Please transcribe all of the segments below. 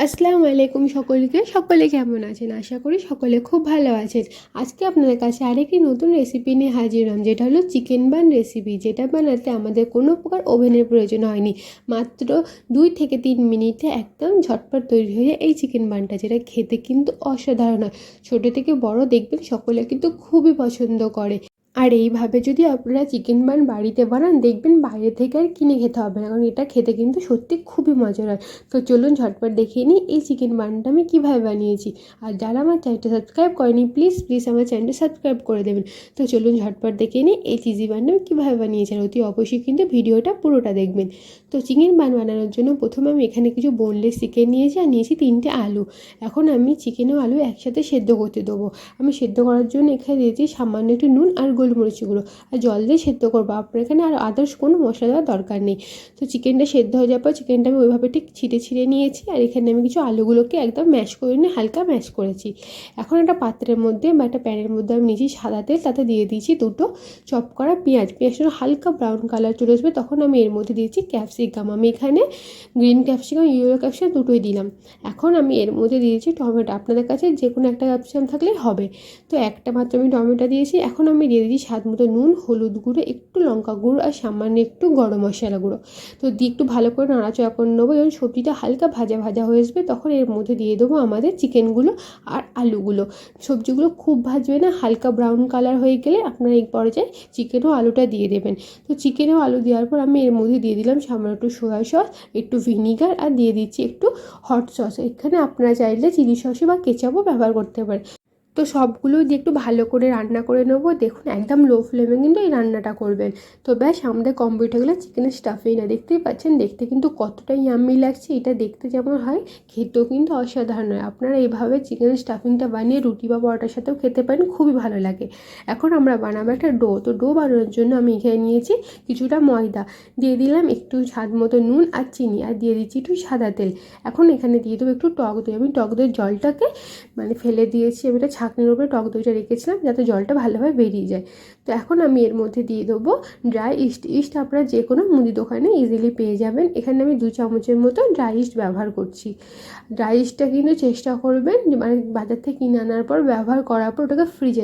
আসসালামু আলাইকুম সকলে কেমন আছেন? আশা করি সকলে খুব ভালো আছেন। আজকে আপনাদের কাছে আরেকটি নতুন রেসিপি নিয়ে হাজির হলাম, যেটা হলো চিকেন বান রেসিপি। যেটা বানাতে আমাদের কোনো প্রকার ওভেনের প্রয়োজন হয়নি। মাত্র 2 থেকে 3 মিনিটে একদম ঝটপট তৈরি হয়ে যায় এই চিকেন বানটা, যেটা খেতে কিন্তু অসাধারণ হয়। ছোটো থেকে বড় দেখবেন সকলে কিন্তু খুবই পছন্দ করে। আর এইভাবে যদি আপনারা চিকেন বান বাড়িতে বানান, দেখবেন বাইরে থেকে আর কিনে খেতে হবে না, কারণ এটা খেতে কিন্তু সত্যি খুবই মজার হয়। তো চলুন ঝটপট দেখিয়ে নিই এই চিকেন বানটা আমি কীভাবে বানিয়েছি। আর যারা আমার চ্যানেলটা সাবস্ক্রাইব করেনি, প্লিজ প্লিজ আমার চ্যানেলটা সাবস্ক্রাইব করে দেবেন। তো চলুন ঝটপট দেখিয়ে নিই এই চিজি বানটা আমি কীভাবে বানিয়েছি। আর অতি অবশ্যই কিন্তু ভিডিওটা পুরোটা দেখবেন। তো চিকেন বান বানানোর জন্য প্রথমে আমি এখানে কিছু বোনলেস চিকেন নিয়েছি, আর নিয়েছি 3টে আলু। এখন আমি চিকেন ও আলু একসাথে সেদ্ধ করতে দেবো। আমি সেদ্ধ করার জন্য এখানে দিয়েছি সামান্য একটু নুন আর গোলমরিচ গুঁড়ো, আর জল দিয়ে সেদ্ধ করবো। আপনার এখানে আর আদার্স কোনো মশলা দেওয়ার দরকার নেই। তো চিকেনটা সেদ্ধ হয়ে যাওয়ার পর চিকেনটা আমি ওইভাবে ঠিক ছিঁড়ে নিয়েছি, আর এখানে আমি কিছু আলুগুলোকে একদম ম্যাশ করে নিয়ে হালকা ম্যাশ করেছি। এখন একটা পাত্রের মধ্যে বা একটা প্যানের মধ্যে আমি নিয়েছি সাদা তেল, তাতে দিয়ে দিয়েছি 2টো চপ করা পেঁয়াজটা হালকা ব্রাউন কালার চলে আসবে, তখন আমি এর মধ্যে দিয়েছি ক্যাপসিকাম। আমি এখানে গ্রিন ক্যাপসিকাম, ইয়েলো ক্যাপসিকাম দুটোই দিলাম। এখন আমি এর মধ্যে দিয়েছি টমেটো। আপনাদের কাছে যে কোনো একটা ক্যাপসিকাম থাকলেই হবে। তো একটা মাত্র আমি টমেটো দিয়েছি। এখন আমি দিয়ে দিয়েছি স্বাদ মতো নুন, হলুদ গুঁড়ো, একটু লঙ্কা গুঁড়ো আর সামান্য একটু গরম মশলা গুঁড়ো। তো দিয়ে একটু ভালো করে নাড়াচাড়া করে নেবো। যখন সবজিটা হালকা ভাজা ভাজা হয়ে আসবে, তখন এর মধ্যে দিয়ে দেবো আমাদের চিকেনগুলো আর আলুগুলো। সবজিগুলো খুব ভাজবে না, হালকা ব্রাউন কালার হয়ে গেলে আপনারা এই পর্যায়ে চিকেন ও আলুটা দিয়ে দেবেন। তো চিকেন ও আলু দেওয়ার পর আমি এর মধ্যে দিয়ে দিলাম সামান্য একটু সোয়া সস, একটু ভিনিগার, আর দিয়ে দিচ্ছি একটু হট সস। এখানে আপনারা চাইলে চিলি সসও বা কেচাপও ব্যবহার করতে পারেন। তো সবগুলো দিয়ে একটু ভালো করে রান্না করে নেবো। দেখুন একদম লো ফ্লেমে কিন্তু এই রান্নাটা করবেন। তো ব্যাস আমাদের কমপ্লিট হয়ে গেলে চিকেনের স্টাফিং। না দেখতেই পাচ্ছেন, দেখতে কিন্তু কতটা ইয়াম্মি লাগছে। এটা দেখতে যেমন হয়, খেতেও কিন্তু অসাধারণ হয়। আপনারা এইভাবে চিকেনের স্টাফিংটা বানিয়ে রুটি বা পরোটার সাথেও খেতে পারেন, খুবই ভালো লাগে। এখন আমরা বানাবো একটা ডো। তো ডো বানানোর জন্য আমি এখানে নিয়েছি কিছুটা ময়দা, দিয়ে দিলাম একটু স্বাদ মতো নুন আর চিনি, আর দিয়ে দিচ্ছি একটু সাদা তেল। এখন এখানে দিয়ে দেবো একটু টক দই। আমি টক দইয়ের জলটাকে ফেলে দিয়েছি। আমি এটা ছাঁকনির উপরে টক দইটা রেখেছিলাম যাতে জলটা ভালোভাবে বেরিয়ে যায়। তো এখন আমি এর মধ্যে দিয়ে দেবো ড্রাই ইস্ট আপনারা যে কোনো মুদি দোকানে ইজিলি পেয়ে যাবেন। এখানে আমি 2 চামচের মতো ড্রাই ইস্ট ব্যবহার করছি। ড্রাই ইস্টটা কিন্তু চেষ্টা করবেন বাজার থেকে কিনে আনার পর ব্যবহার করার পর ওটাকে ফ্রিজে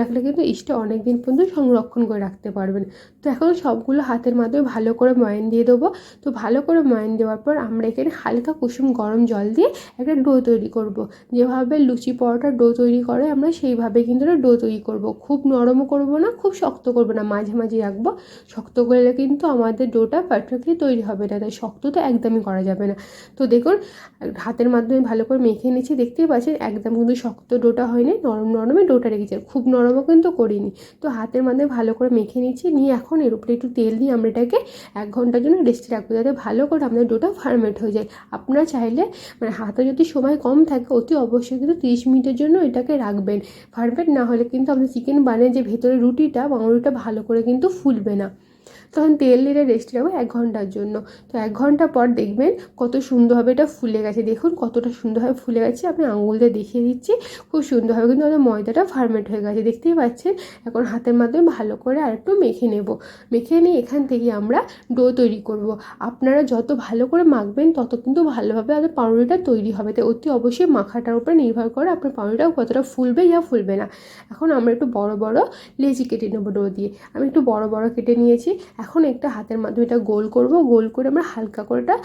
রাখলে কিন্তু ইস্টটা অনেক দিন পর্যন্ত সংরক্ষণ করে রাখতে পারবেন। তো এখন সবগুলো হাতের মাধ্যমে ভালো করে ময়ান দিয়ে দেবো। তো ভালো করে ময়ান দেওয়ার পর আমরা এখানে হালকা কুসুম গরম জল দিয়ে একটা ডো তৈরি করব। যেভাবে লুচি পরোটার ডো তৈরি করে আমরা সেইভাবে কিন্তু ডো তৈরি করব। খুব নরমও করব না, খুব শক্ত করব না, মাঝামাঝি রাখবো। শক্ত করলে কিন্তু আমাদের ডোটা পারফেক্টলি তৈরি হবে না, তাই শক্ত তো একদমই করা যাবে না। তো দেখুন হাতের মাধ্যমে ভালো করে মেখে নিচ্ছি, দেখতেই পাচ্ছেন একদম কিন্তু শক্ত ডোটা হয়নি, নরমে ডোটা রেখেছি, খুব নরমও কিন্তু করিনি। তো হাতের মাধ্যমে ভালো করে মেখে নিচ্ছি, নিয়ে এখন এর উপরে একটু তেল দিয়ে আমরা এটাকে 1 ঘন্টার জন্য রেস্টে রাখবো, যাতে ভালো করে আমাদের ডোটা ফার্মেন্ট হয়ে যায়। আপনারা চাইলে হাতে যদি সময় কম থাকে, অতি অবশ্যই কিন্তু 30 মিনিটের জন্য এটাকে রাখবেন। ফার্মেন্ট না হলে কিন্তু আমাদের চিকেন বানে যে ভেতরে রুটিটা বাংরুটিটা ভালো করে কিন্তু ফুলবে না। তখন তেল দিয়ে রেস্টে রাখবো 1 ঘন্টার জন্য। তো 1 ঘন্টা পর দেখবেন কত সুন্দরভাবে এটা ফুলে গেছে। দেখুন কতটা সুন্দরভাবে ফুলে গেছে, আমি আঙুল দিয়ে দেখিয়ে দিচ্ছি। খুব সুন্দরভাবে কিন্তু আমাদের ময়দাটা ফার্মেন্ট হয়ে গেছে, দেখতেই পাচ্ছেন। এখন হাতের মাধ্যমে ভালো করে আরেকটু মেখে নেব। মেখে নিয়ে এখান থেকে আমরা ডো তৈরি করব। আপনারা যত ভালো করে মাখবেন তত কিন্তু ভালোভাবে আমাদের পাউরুটিটা তৈরি হবে। তাই অতি অবশ্যই মাখাটার উপরে নির্ভর করে আপনার পাউরুটিটা কতটা ফুলবে ইয়া ফুলবে না। এখন আমরা একটু বড় বড় লেচি কেটে নেবো ডো দিয়ে। আমি একটু বড় বড় কেটে নিয়েছি। এখন একটা হাতের মাধ্যমে এটা গোল করব। গোল করে আমরা হালকা করে এটা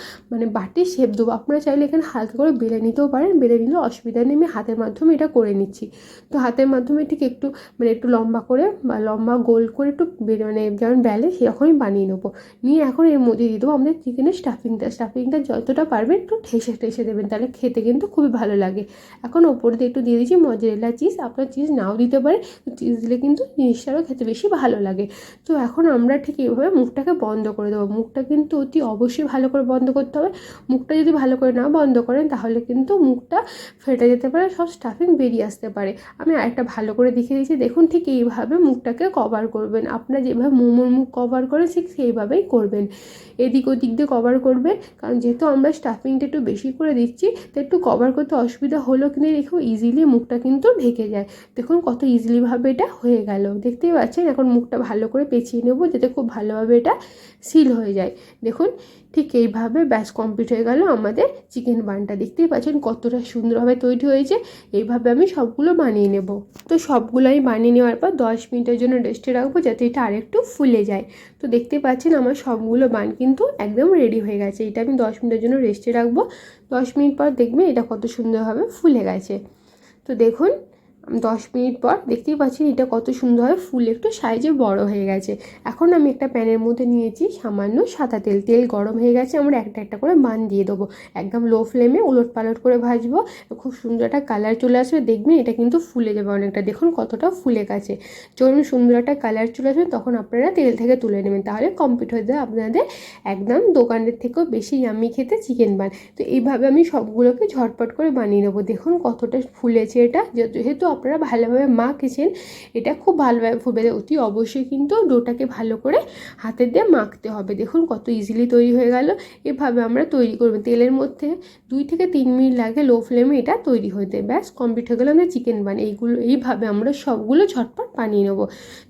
বাটির শেপ দেবো। আপনারা চাইলে এখানে হালকা করে বেলে নিতেও পারেন, বেলে নিলেও অসুবিধা নেই। আমি হাতের মাধ্যমে এটা করে নিচ্ছি। তো হাতের মাধ্যমে ঠিক একটু একটু লম্বা করে বা লম্বা গোল করে একটু যেমন বেলে সেরকমই বানিয়ে নেবো। নিয়ে এখন এর মধ্যে দিয়ে দেবো আমাদের চিকেনের স্টাফিংটা যতটা পারবেন একটু ঠেসে দেবেন, তাহলে খেতে কিন্তু খুবই ভালো লাগে। এখন ওপর দিয়ে একটু দিয়ে দিচ্ছি মজেরেলা চিজ। আপনার চিজ নাও দিতে পারে, চিজ দিলে কিন্তু জিনিসটারও খেতে বেশি ভালো লাগে। তো এখন আমরা ঠিক এইভাবে মুখটাকে বন্ধ করে দেবো। মুখটা কিন্তু অতি অবশ্যই ভালো করে বন্ধ করতে হবে। মুখটা যদি ভালো করে না বন্ধ করেন, তাহলে কিন্তু মুখটা ফেটে যেতে পারে, সব স্টাফিং বেরিয়ে আসতে পারে। আমি আরেকটা ভালো করে দেখিয়ে দিচ্ছি। দেখুন ঠিক এইভাবে মুখটাকে কভার করবেন। আপনারা যেভাবে মোমোর মুখ কভার করেন ঠিক সেইভাবেই করবেন। এদিক ওদিক দিয়ে কভার করবে, কারণ যেহেতু আমরা স্টাফিংটা একটু বেশি করে দিচ্ছি, তো একটু কভার করতে অসুবিধা হলো, কিন্তু দেখো ইজিলি মুখটা কিন্তু ঢেকে যায়। দেখুন কত ইজিলিভাবে এটা হয়ে গেল, দেখতেই পাচ্ছেন। এখন মুখটা ভালো করে পেঁচিয়ে নেবো, যাতে খুব ভালো ভালোভাবে এটা সিল হয়ে যায়। দেখুন ঠিক এইভাবে ব্যাস কমপ্লিট হয়ে গেল আমাদের চিকেন বানটা। দেখতেই পাচ্ছেন কতটা সুন্দরভাবে তৈরি হয়েছে। এইভাবে আমি সবগুলো বানিয়ে নেব। তো সবগুলো আমি বানিয়ে নেওয়ার পর 10 মিনিটের জন্য রেস্টে রাখবো যাতে এটা আরেকটু ফুলে যায়। তো দেখতে পাচ্ছেন আমার সবগুলো বান কিন্তু একদম রেডি হয়ে গেছে। এটা আমি 10 মিনিটের জন্য রেস্টে রাখবো। 10 মিনিট পর দেখবেন এটা কত সুন্দরভাবে ফুলে গেছে। তো দেখুন 10 মিনিট পর দেখতেই পাচ্ছেন এটা কত সুন্দরভাবে ফুলে একটু সাইজে বড় হয়ে গেছে। এখন আমি একটা প্যানের মধ্যে নিয়েছি সামান্য সাদা তেল। তেল গরম হয়ে গেছে, আমরা একটা একটা করে বান দিয়ে দেবো। একদম লো ফ্লেমে উলট পালট করে ভাজবো। খুব সুন্দর একটা কালার চলে আসবে, দেখবেন এটা কিন্তু ফুলে যাবে অনেকটা। দেখুন কতটা ফুলে গেছে। যখন সুন্দর একটা কালার চলে আসবে তখন আপনারা তেল থেকে তুলে নেবেন, তাহলে কমপ্লিট হয়ে যাবে আপনাদের একদম দোকানের থেকেও বেশি ইয়াম্মি খেতে চিকেন বান। তো এইভাবে আমি সবগুলোকে ঝটপট করে বানিয়ে নেবো। দেখুন কতটা ফুলেছে এটা। যেহেতু আপনারা ভালোভাবে মাখেছেন এটা খুব ভালোভাবে ফুলবে। অতি অবশ্যই কিন্তু ডোটাকে ভালো করে হাতে দিয়ে মাখতে হবে। দেখুন কত ইজিলি তৈরি হয়ে গেল। এভাবে আমরা তৈরি করব। তেলের মধ্যে 2 থেকে 3 মিনিট লাগে লো ফ্লেমে এটা তৈরি হতে। ব্যাস কমপ্লিট হয়ে গেল আমাদের চিকেন বান। এইভাবে আমরা সবগুলো ঝটপট বানিয়ে নেব।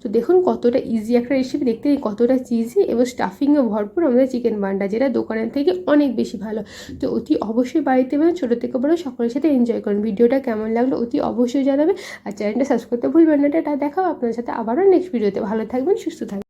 তো দেখুন কতটা ইজি একটা রেসিপি, দেখতে কতটা চিজি এবং স্টাফিংয়ে ভরপুর আমাদের চিকেন বানটা, যেটা দোকানের থেকে অনেক বেশি ভালো। তো অতি অবশ্যই বাড়িতে ছোটো থেকে বড়ো সকলের সাথে এনজয় করুন। ভিডিওটা কেমন লাগলো অতি অবশ্যই জানাবে। আর চ্যানেলটা সাবস্ক্রাইব করতে ভুলবেন না। এটা দেখাও আপনার সাথে আবারও নেক্সট ভিডিওতে। ভালো থাকবেন, সুস্থ থাকবেন।